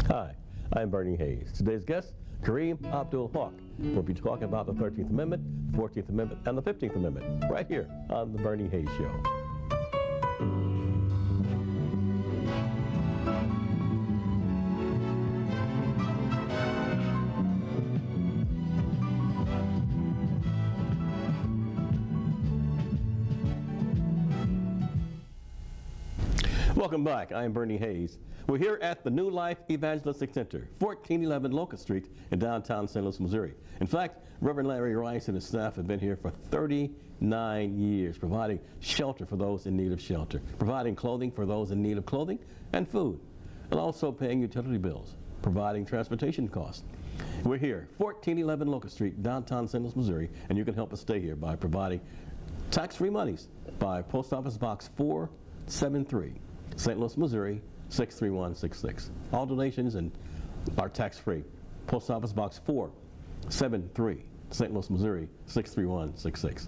Hi, I'm Bernie Hayes. Today's guest, Kariem Haqq. We'll be talking about the 13th Amendment, 14th Amendment, and the 15th Amendment right here on The Bernie Hayes Show. Welcome back. I am Bernie Hayes. We're here at the New Life Evangelistic Center, 1411 Locust Street in downtown St. Louis, Missouri. In fact, Reverend Larry Rice and his staff have been here for 39 years, providing shelter for those in need of shelter, providing clothing for those in need of clothing and food, and also paying utility bills, providing transportation costs. We're here, 1411 Locust Street, downtown St. Louis, Missouri, and you can help us stay here by providing tax-free monies by Post Office Box 473. St. Louis, Missouri, 63166. All donations are tax-free. Post Office Box 473, St. Louis, Missouri, 63166.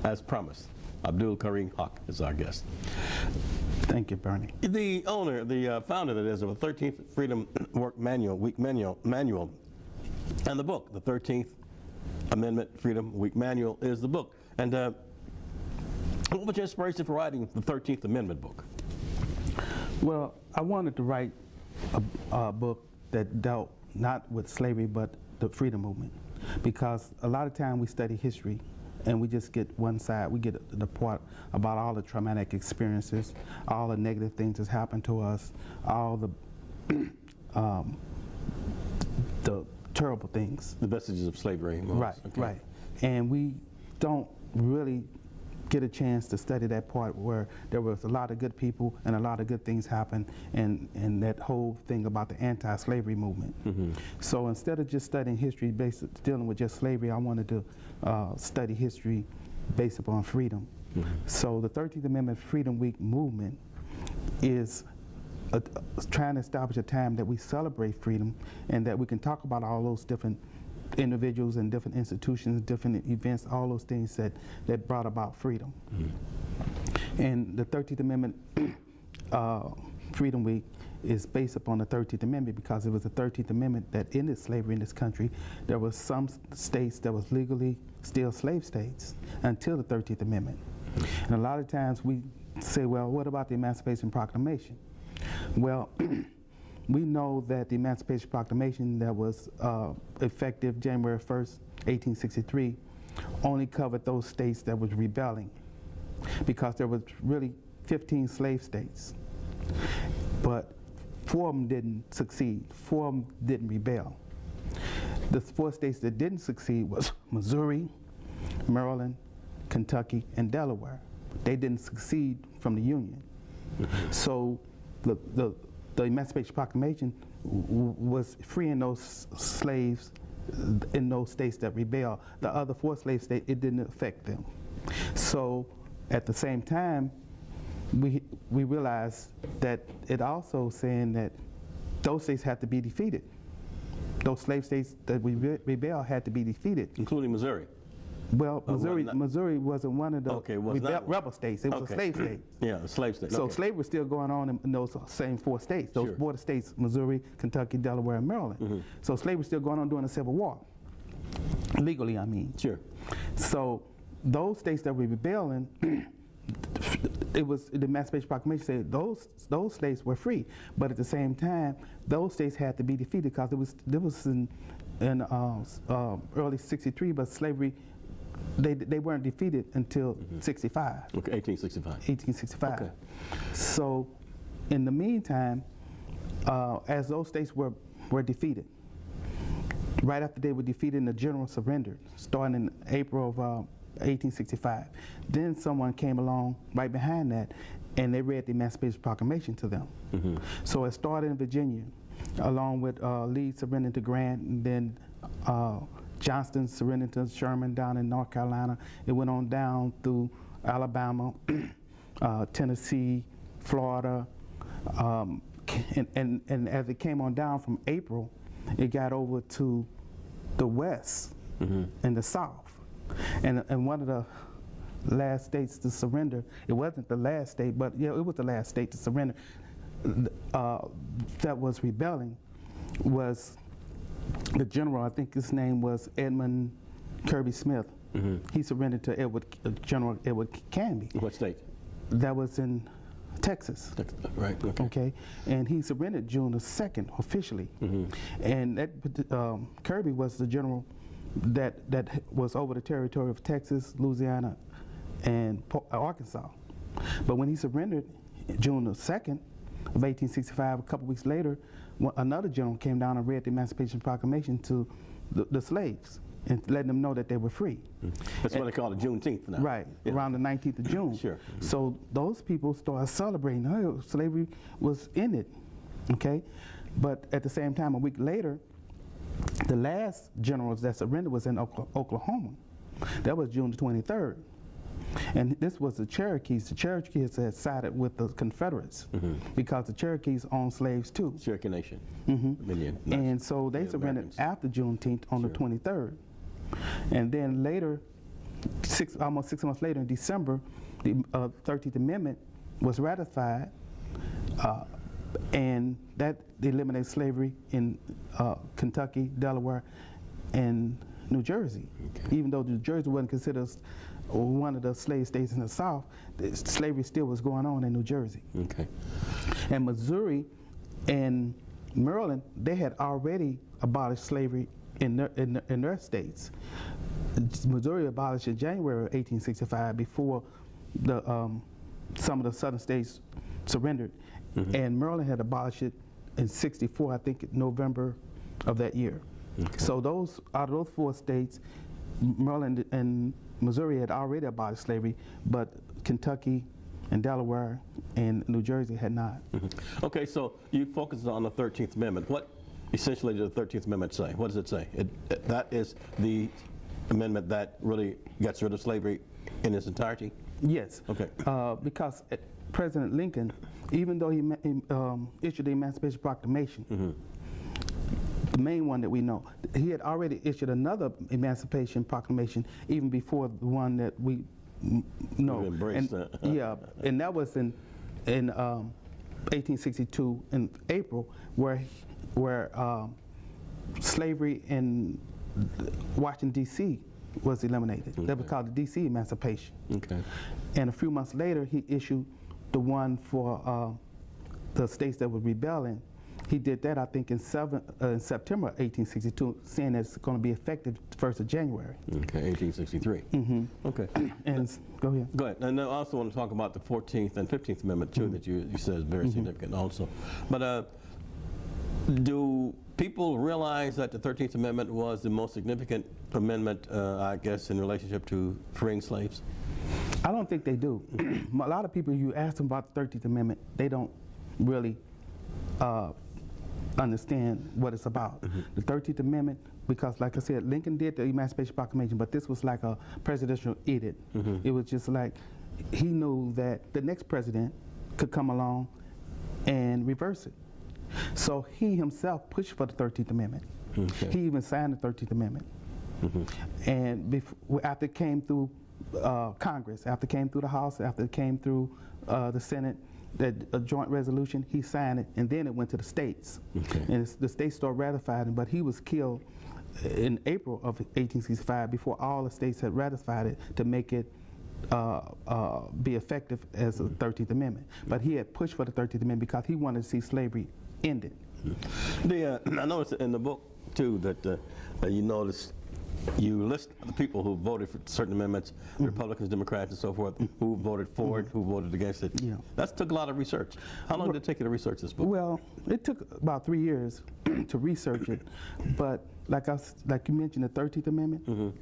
As promised, Kariem Haqq is our guest. Thank you, Bernie. The owner, the founder, that is, of the 13th Freedom Work Manual, Week Manual, and the book, the 13th Amendment Freedom Week Manual, is the book. And what was your inspiration for writing the 13th Amendment book? Well, I wanted to write a book that dealt not with slavery but the freedom movement, because a lot of time we study history and we just get one side. We get the part about all the traumatic experiences, all the negative things that's happened to us, all the terrible things. The vestiges of slavery. Right, okay. Right. And we don't really get a chance to study that part where there was a lot of good people and a lot of good things happened, and that whole thing about the anti-slavery movement. Mm-hmm. So instead of just studying history based dealing with just slavery, I wanted to study history based upon freedom. Mm-hmm. So the 13th Amendment Freedom Week movement is trying to establish a time that we celebrate freedom and that we can talk about all those different individuals and different institutions, different events, all those things that brought about freedom. Mm-hmm. And the 13th Amendment Freedom Week is based upon the 13th Amendment, because it was the 13th Amendment that ended slavery in this country. There was some states that was legally still slave states until the 13th Amendment. Mm-hmm. And a lot of times we say, well, what about the Emancipation Proclamation? Well, we know that the Emancipation Proclamation that was effective January 1st, 1863, only covered those states that was rebelling, because there was really 15 slave states. But 4 of them didn't succeed. 4 of them didn't rebel. The 4 states that didn't succeed was Missouri, Maryland, Kentucky, and Delaware. They didn't succeed from the Union. So the Emancipation Proclamation was freeing those slaves in those states that rebelled. The other 4 slave states, it didn't affect them. So at the same time, we realized that it also saying that those states had to be defeated. Those slave states that rebelled had to be defeated. Including Missouri? Well, Missouri wasn't one of the rebel states. It was a slave state. Yeah, a slave state. So slavery was still going on in those same 4 states, those border states, Missouri, Kentucky, Delaware, and Maryland. Mm-hmm. So slavery was still going on during the Civil War, legally, I mean. Sure. So those states that were rebelling, it was the Emancipation Proclamation said those slaves were free, but at the same time, those states had to be defeated, because there was in early '63, but slavery. They weren't defeated until 65. Okay, 1865. 1865. Okay. So, in the meantime, as those states were defeated, right after they were defeated in the general surrender, starting in April of 1865, then someone came along right behind that, and they read the Emancipation Proclamation to them. Mm-hmm. So it started in Virginia, along with Lee surrendering to Grant, and then Johnston surrendered to Sherman down in North Carolina. It went on down through Alabama, Tennessee, Florida, and as it came on down from April, it got over to the West and the South. And one of the last states to surrender, it wasn't the last state, but yeah, it was the last state to surrender, that was rebelling, was the general, I think his name was Edmund Kirby Smith. He surrendered to General Edward Canby. What state? That was in Texas. Right. Okay. Okay, and he surrendered June the 2nd officially, and that Kirby was the general that was over the territory of Texas, Louisiana, and Arkansas. But when he surrendered June the 2nd of 1865, a couple weeks later, another general came down and read the Emancipation Proclamation to the slaves and letting them know that they were free. That's what they call it, Juneteenth now. Right, Yeah. around the 19th of June. Sure. So those people started celebrating, oh, slavery was in it, okay? But at the same time, a week later, the last generals that surrendered was in Oklahoma. That was June the 23rd. And this was the Cherokees. The Cherokees had sided with the Confederates because the Cherokees owned slaves too. Cherokee Nation. Million. And so they surrendered Americans. after Juneteenth on the 23rd. And then later, almost 6 months later in December, the 13th Amendment was ratified, and that eliminated slavery in Kentucky, Delaware, and New Jersey. Even though New Jersey wasn't considered one of the slave states in the South, slavery still was going on in New Jersey. Okay. And Missouri and Maryland, they had already abolished slavery in their states. Missouri abolished in January of 1865 before some of the southern states surrendered. And Maryland had abolished it in 64, I think, November of that year. So out of those 4 states, Maryland and Missouri had already abolished slavery, but Kentucky and Delaware and New Jersey had not. Okay, so you focus on the 13th Amendment. What essentially does the 13th Amendment say? What does it say? That is the amendment that really gets rid of slavery in its entirety? Yes. Okay. Because President Lincoln, even though he issued the Emancipation Proclamation, the main one that we know, he had already issued another Emancipation Proclamation even before the one that we know. You embraced and, that. Yeah, and that was in 1862 in April, where slavery in Washington, D.C. was eliminated. That was called the D.C. Emancipation. Okay. And a few months later, he issued the one for the states that were rebelling. He did that, I think, in September 1862, saying that it's going to be effective 1st of January. Okay, 1863. Okay. And go ahead. Go ahead. And I also want to talk about the 14th and 15th Amendment, too, that you said is very significant also. But do people realize that the 13th Amendment was the most significant amendment, I guess, in relationship to freeing slaves? I don't think they do. A lot of people, you ask them about the 13th Amendment, they don't really understand what it's about. The 13th Amendment, because like I said, Lincoln did the Emancipation Proclamation, but this was like a presidential edict. It was just like he knew that the next president could come along and reverse it. So he himself pushed for the 13th Amendment. He even signed the 13th Amendment. And after it came through Congress, after it came through the House, after it came through the Senate, a joint resolution, he signed it, and then it went to the states. And the states started ratifying it, but he was killed in April of 1865 before all the states had ratified it to make it be effective as a 13th Amendment. But he had pushed for the 13th Amendment because he wanted to see slavery ended. I noticed in the book, too, that you notice you list the people who voted for certain amendments, Republicans, Democrats, and so forth, who voted for it, who voted against it. Yeah. That took a lot of research. How long did it take you to research this book? Well, it took about 3 years to research it, but like you mentioned, the 13th Amendment,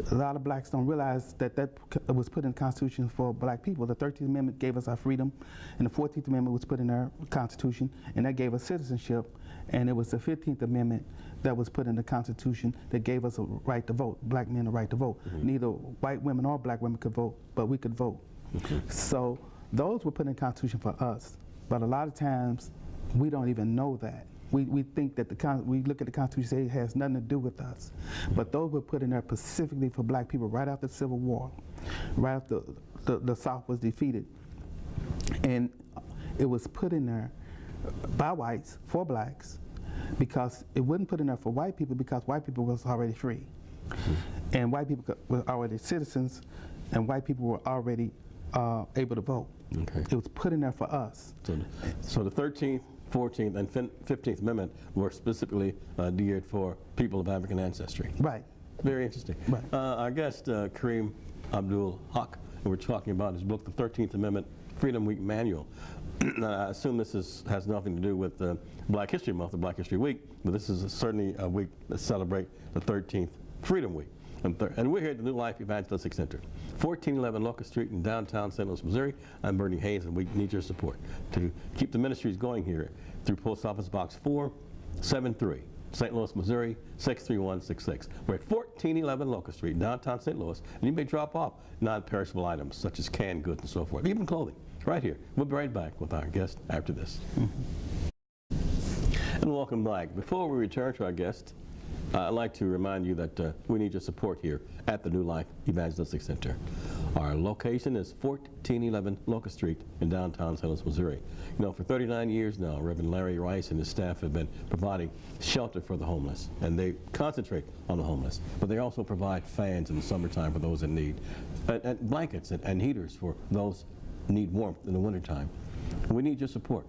a lot of blacks don't realize that was put in the Constitution for black people. The 13th Amendment gave us our freedom, and the 14th Amendment was put in our Constitution, and that gave us citizenship, and it was the 15th Amendment that was put in the Constitution that gave us a right to vote, black men a right to vote. Neither white women or black women could vote, but we could vote. So those were put in the Constitution for us, but a lot of times we don't even know that. We think that we look at the Constitution and say it has nothing to do with us. But those were put in there specifically for black people right after the Civil War, right after the South was defeated. And it was put in there by whites for blacks because it wouldn't put enough for white people because white people was already free. And white people were already citizens, and white people were already able to vote. Okay. It was put in there for us. So the 13th, 14th, and 15th Amendment were specifically geared for people of African ancestry. Right. Very interesting. Right. Our guest, Kariem Haqq, and we're talking about his book, The 13th Amendment Freedom Week Manual. Now, I assume this has nothing to do with Black History Month or Black History Week, but this is certainly a week that celebrates the 13th Freedom Week. And we're here at the New Life Evangelistic Center, 1411 Locust Street in downtown St. Louis, Missouri. I'm Bernie Hayes, and we need your support to keep the ministries going here through Post Office Box 473, St. Louis, Missouri, 63166. We're at 1411 Locust Street, downtown St. Louis, and you may drop off non-perishable items such as canned goods and so forth, even clothing, right here. We'll be right back with our guest after this. And welcome back. Before we return to our guest, I'd like to remind you that we need your support here at the New Life Evangelistic Center. Our location is 1411 Locust Street in downtown St. Louis, Missouri. You know, for 39 years now, Reverend Larry Rice and his staff have been providing shelter for the homeless, and they concentrate on the homeless, but they also provide fans in the summertime for those in need, and blankets and heaters for those who need warmth in the wintertime. We need your support.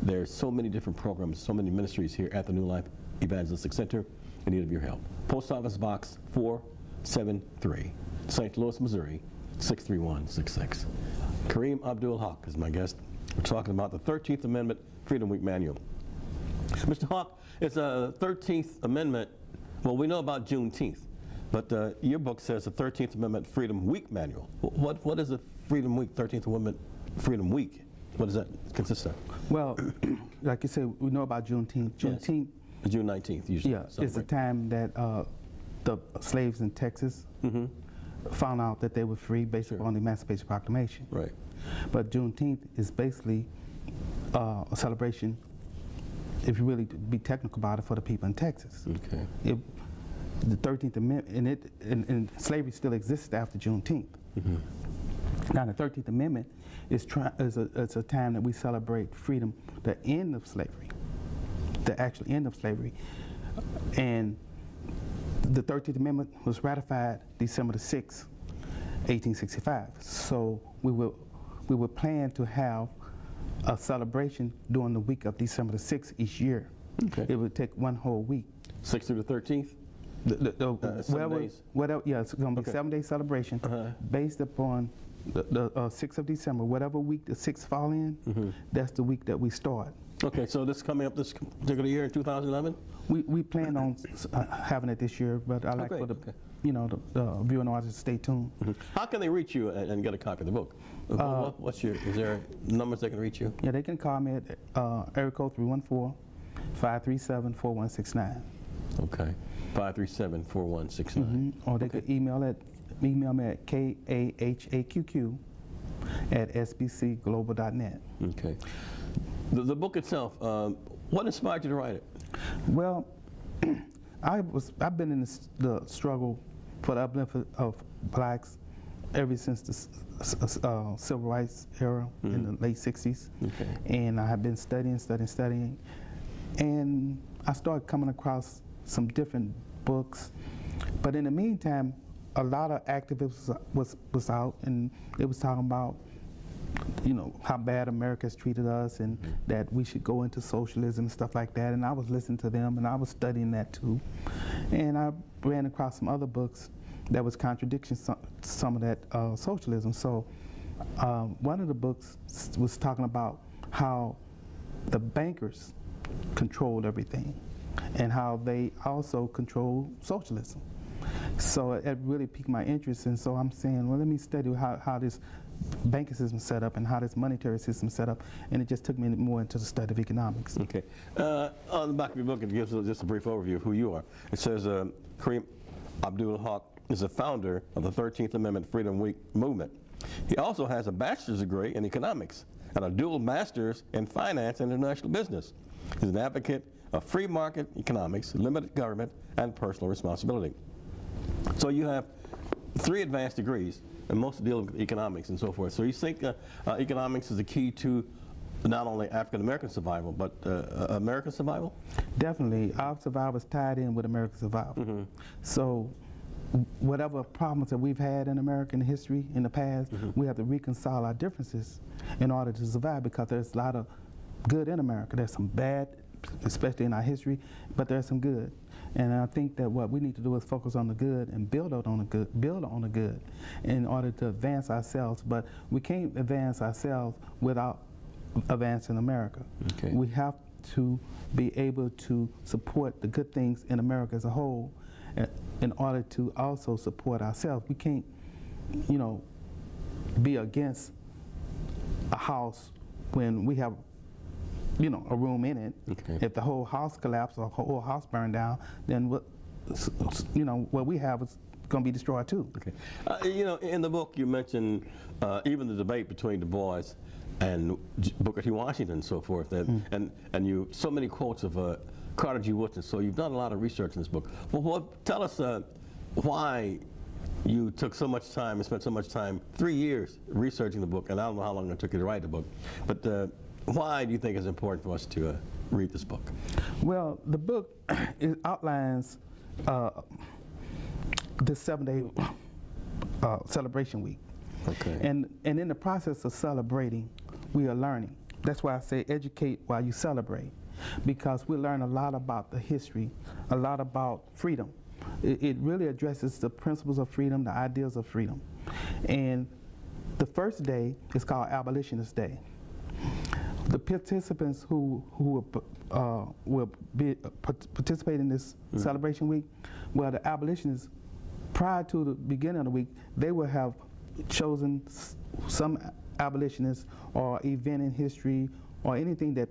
There's so many different programs, so many ministries here at the New Life Evangelistic Center in need of your help. Post Office Box 473, St. Louis, Missouri, 63166. Kariem Haqq is my guest. We're talking about the 13th Amendment Freedom Week Manual. Mr. Haqq, it's a 13th Amendment. Well, we know about Juneteenth, but your book says the 13th Amendment Freedom Week Manual. What is the Freedom Week, 13th Amendment Freedom Week? What does that consist of? Well, like you said, we know about Juneteenth. Juneteenth, yes. June 19th, usually. Yeah, it's the time that the slaves in Texas found out that they were free based upon the Emancipation Proclamation. Right. But Juneteenth is basically a celebration, if you really be technical about it, for the people in Texas. Okay. The 13th Amendment, and slavery still existed after Juneteenth. Now, the 13th Amendment is a time that we celebrate freedom, the end of slavery, the actual end of slavery. And the 13th Amendment was ratified December the 6th, 1865. So we will plan to have a celebration during the week of December the 6th each year. Okay. It would take one whole week. 6th through the 13th? 7 days? Yeah, it's going to be a 7-day celebration based upon the 6th of December. Whatever week the 6th fall in, that's the week that we start. Okay, so this coming up this particular year in 2011? We plan on having it this year, but I like for the the viewing audience to stay tuned. How can they reach you and get a copy of the book? Is there numbers they can reach you? Yeah, they can call me at area code 314-537-4169. Okay, 537-4169. Or they could email me at kahaqq@sbcglobal.net. Okay. The book itself, what inspired you to write it? Well, I've been in the struggle for the upliftment of blacks ever since the civil rights era in the late 60s. Okay. And I have been studying, and I started coming across some different books. But in the meantime, a lot of activists was out, and they was talking about how bad America's treated us, and that we should go into socialism and stuff like that. And I was listening to them, and I was studying that too. And I ran across some other books that was contradicting some of that socialism. So one of the books was talking about how the bankers controlled everything, and how they also control socialism. So it really piqued my interest, and so I'm saying, well, let me study how this banking system is set up and how this monetary system is set up, and it just took me more into the study of economics. Okay. On the back of your book, it gives just a brief overview of who you are. It says Kariem Haqq is a founder of the 13th Amendment Freedom Week movement. He also has a bachelor's degree in economics and a dual master's in finance and international business. He's an advocate of free market economics, limited government, and personal responsibility. So you have 3 advanced degrees, and most deal with economics and so forth. So you think economics is the key to not only African American survival, but American survival? Definitely, our survival is tied in with American survival. So whatever problems that we've had in American history in the past, we have to reconcile our differences in order to survive, because there's a lot of good in America. There's some bad, especially in our history, but there's some good. And I think that what we need to do is focus on the good and build on the good in order to advance ourselves. But we can't advance ourselves without advancing America. Okay. We have to be able to support the good things in America as a whole in order to also support ourselves. We can't, you know, be against a house when we have, you know, a room in it. Okay. If the whole house collapsed or the whole house burned down, then what, you know, what we have is going to be destroyed too. Okay. You know, in the book you mentioned even the debate between Du Bois and Booker T. Washington and so forth, and you so many quotes of Carter G. Woodson. So you've done a lot of research in this book. Well, tell us why you took so much time and spent so much time, 3 years, researching the book, and I don't know how long it took you to write the book, but why do you think it's important for us to read this book? Well, the book outlines this 7-day celebration week. Okay. And in the process of celebrating, we are learning. That's why I say educate while you celebrate, because we learn a lot about the history, a lot about freedom. It really addresses the principles of freedom, the ideals of freedom. And the first day is called Abolitionist Day. The participants who will participate in this celebration week, well, the abolitionists, prior to the beginning of the week, they will have chosen some abolitionists or event in history or anything that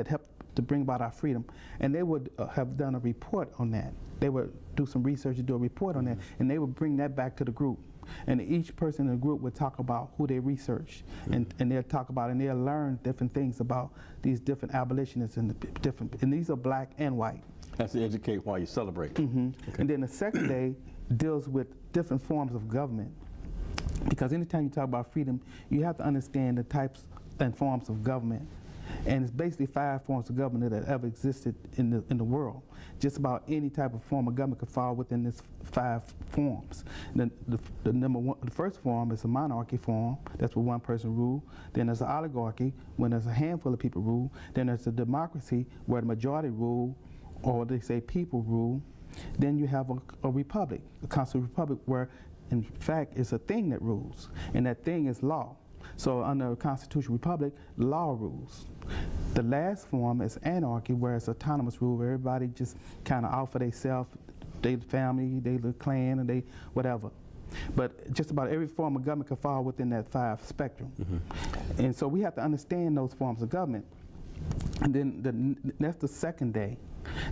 helped to bring about our freedom, and they would have done a report on that. They would do some research and do a report on that, and they would bring that back to the group. And each person in the group would talk about who they researched, and they'll talk about, and they'll learn different things about these different abolitionists and and these are black and white. That's to educate while you celebrate. Okay. And then the second day deals with different forms of government, because anytime you talk about freedom, you have to understand the types and forms of government. And it's basically 5 forms of government that ever existed in the world. Just about any type of form of government could fall within this 5 forms. The first form is a monarchy form. That's where one person rule. Then there's an oligarchy, when there's a handful of people rule. Then there's a democracy, where the majority rule, or they say people rule. Then you have a republic, a constitutional republic, where in fact it's a thing that rules, and that thing is law. So under a constitutional republic, law rules. The last form is anarchy, where it's autonomous rule, where everybody just kind of out for themselves, they the family, they the clan, and they whatever. But just about every form of government can fall within that 5 spectrum. And so we have to understand those forms of government. And then that's the second day.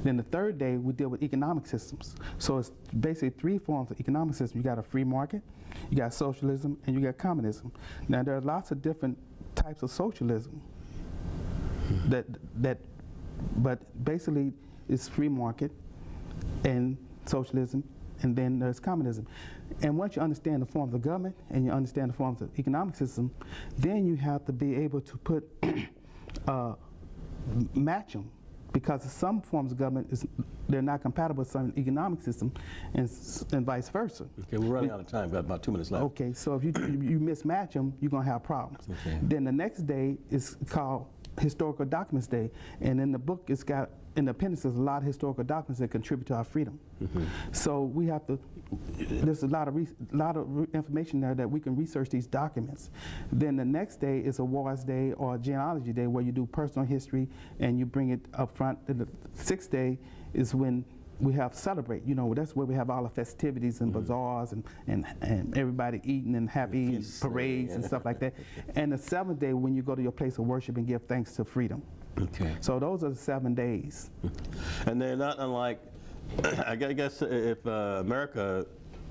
Then the third day, we deal with economic systems. So it's basically 3 forms of economic system. You got a free market, you got socialism, and you got communism. Now there are lots of different types of socialism but basically it's free market and socialism, and then there's communism. And once you understand the forms of government and you understand the forms of economic system, then you have to be able to put match them, because some forms of government they're not compatible with some economic system, and vice versa. Okay, we're running out of time. We've got about 2 minutes left. Okay, so if you mismatch them, you're going to have problems. Okay. Then the next day is called Historical Documents Day, and in the book it's got, in the appendix, there's a lot of historical documents that contribute to our freedom. So we have to, there's a lot of information there that we can research these documents. Then the next day is Awards Day or Genealogy Day, where you do personal history and you bring it up front. And the 6th day is when we have Celebrate. You know, that's where we have all the festivities and bazaars and everybody eating and happy and parades and stuff like that. And the 7th day, when you go to your place of worship and give thanks to freedom. Okay. So those are the 7 days. And they're not unlike, I guess if America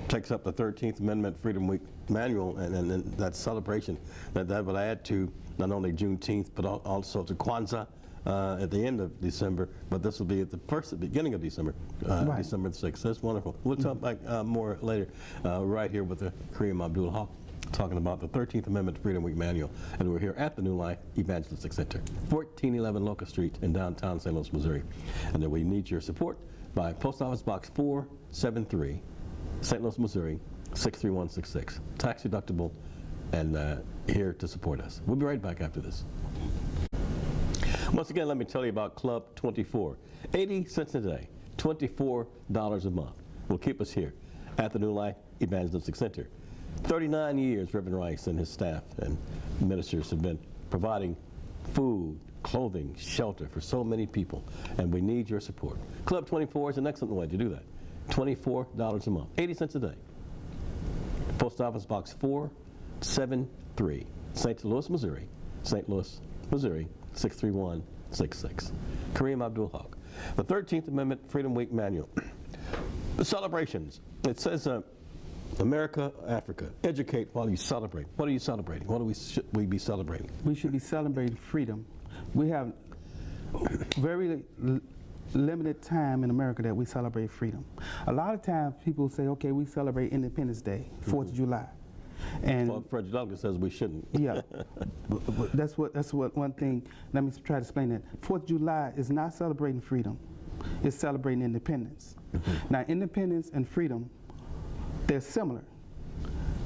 takes up the 13th Amendment Freedom Week manual and that celebration, that would add to not only Juneteenth, but also to Kwanzaa at the end of December, but this will be at the beginning of December, Right. December the 6th. That's wonderful. We'll talk back more later, right here with Kariem Haqq. talking about the 13th Amendment Freedom Week Manual, and we're here at the New Life Evangelistic Center, 1411 Locust Street in downtown St. Louis, Missouri. And then we need your support by Post Office Box 473, St. Louis, Missouri, 63166. Tax deductible, and here to support us. We'll be right back after this. Once again, let me tell you about Club 24. 80 cents a day, $24 a month will keep us here at the New Life Evangelistic Center. 39 years, Reverend Rice and his staff and ministers have been providing food, clothing, shelter for so many people, and we need your support. Club 24 is an excellent way to do that. $24 a month, 80 cents a day. Post Office Box 473, St. Louis, Missouri, St. Louis, Missouri, 63166. Kariem Haqq. The 13th Amendment Freedom Week Manual. The celebrations. It says America, Africa. Educate while you celebrate. What are you celebrating? What should we be celebrating? We should be celebrating freedom. We have very limited time in America that we celebrate freedom. A lot of times people say, okay, we celebrate Independence Day, 4th of July. And well, Frederick Douglass says we shouldn't. Yeah, that's what one thing. Let me try to explain that. 4th of July is not celebrating freedom; it's celebrating independence. Now, independence and freedom, they're similar,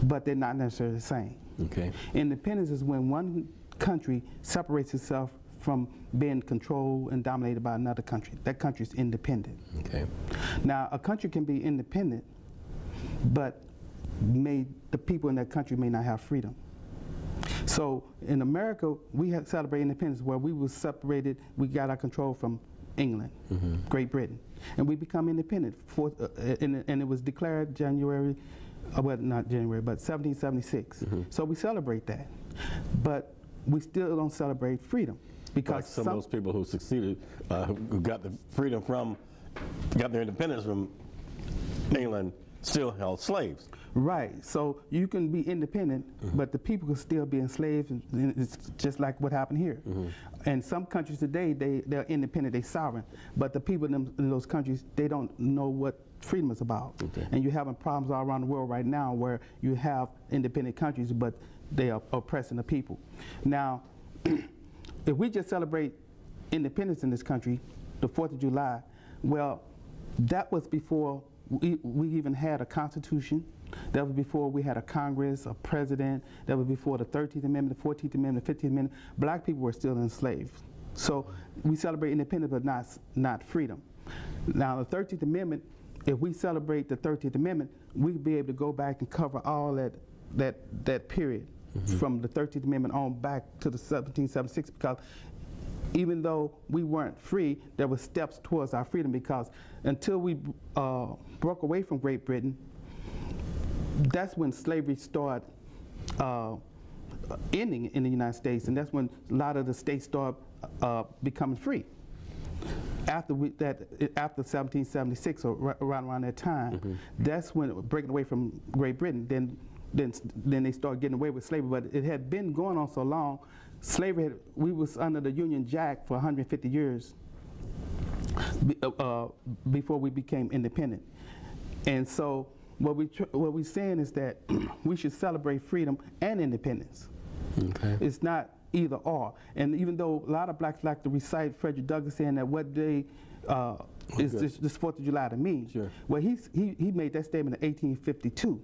but they're not necessarily the same. Okay. Independence is when one country separates itself from being controlled and dominated by another country. That country is independent. Okay. Now, a country can be independent, but the people in that country may not have freedom. So in America, we celebrate independence where we were separated, we got our control from England, Great Britain, and we become independent. And it was declared January, well, not January, but 1776. So we celebrate that. But we still don't celebrate freedom. Because like some of those people who succeeded, who got the freedom from, got their independence from England, still held slaves. Right. So you can be independent, but the people can still be enslaved. And it's just like what happened here. And some countries today, they're independent, they're sovereign. But the people in those countries, they don't know what freedom is about. Okay. And you're having problems all around the world right now where you have independent countries, but they are oppressing the people. Now, if we just celebrate independence in this country, the 4th of July, well, that was before we even had a constitution. That was before we had a Congress, a president. That was before the 13th Amendment, the 14th Amendment, the 15th Amendment. Black people were still enslaved. So we celebrate independence, but not freedom. Now, the 13th Amendment, if we celebrate the 13th Amendment, we'll be able to go back and cover all that period from the 13th Amendment on back to the 1776, because even though we weren't free, there were steps towards our freedom, because until we broke away from Great Britain, that's when slavery started ending in the United States, and that's when a lot of the states started becoming free. After 1776, or around that time, that's when breaking away from Great Britain, then they started getting away with slavery. But it had been going on so long. Slavery, we was under the Union Jack for 150 years before we became independent. And so what we're saying is that we should celebrate freedom and independence. Okay. It's not either or. And even though a lot of blacks like to recite Frederick Douglass saying that what day is this 4th of July to me, sure. Well, he made that statement in 1852.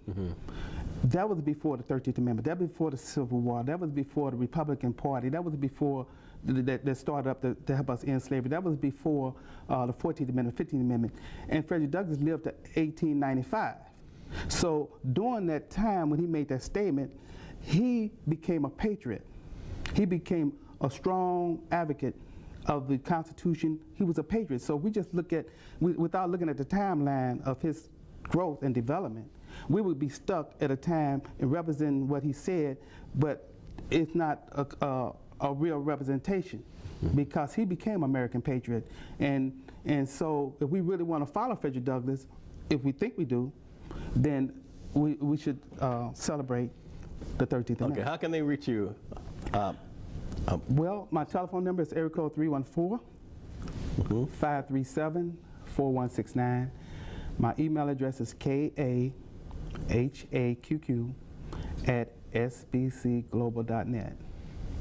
That was before the 13th Amendment. That was before the Civil War. That was before the Republican Party. That was before that started up to help us end slavery. That was before the 14th Amendment, 15th Amendment. And Frederick Douglass lived to 1895. So during that time when he made that statement, he became a patriot. He became a strong advocate of the Constitution. He was a patriot. So we just look at, without looking at the timeline of his growth and development, we would be stuck at a time and representing what he said, but it's not a real representation, because he became American patriot. And so if we really want to follow Frederick Douglass, if we think we do, then we should celebrate the 13th Amendment. Okay, how can they reach you? Well, my telephone number is area code 314-537-4169. My email address is kahaqq sbcglobal.net.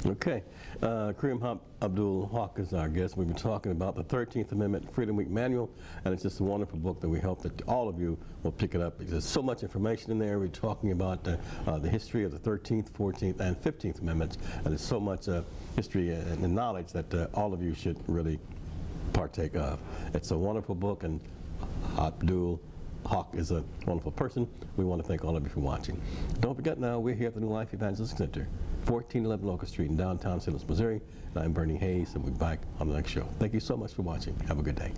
Okay. Kariem Haqq is our guest. We've been talking about the 13th Amendment Freedom Week Manual, and it's just a wonderful book that we hope that all of you will pick it up. There's so much information in there. We're talking about the history of the 13th, 14th, and 15th Amendments, and there's so much history and knowledge that all of you should really partake of. It's a wonderful book, and Abdul Haqq is a wonderful person. We want to thank all of you for watching. Don't forget now, we're here at the New Life Evangelistic Center, 1411 Locust Street in downtown St. Louis, Missouri. And I'm Bernie Hayes, and we'll be back on the next show. Thank you so much for watching. Have a good day.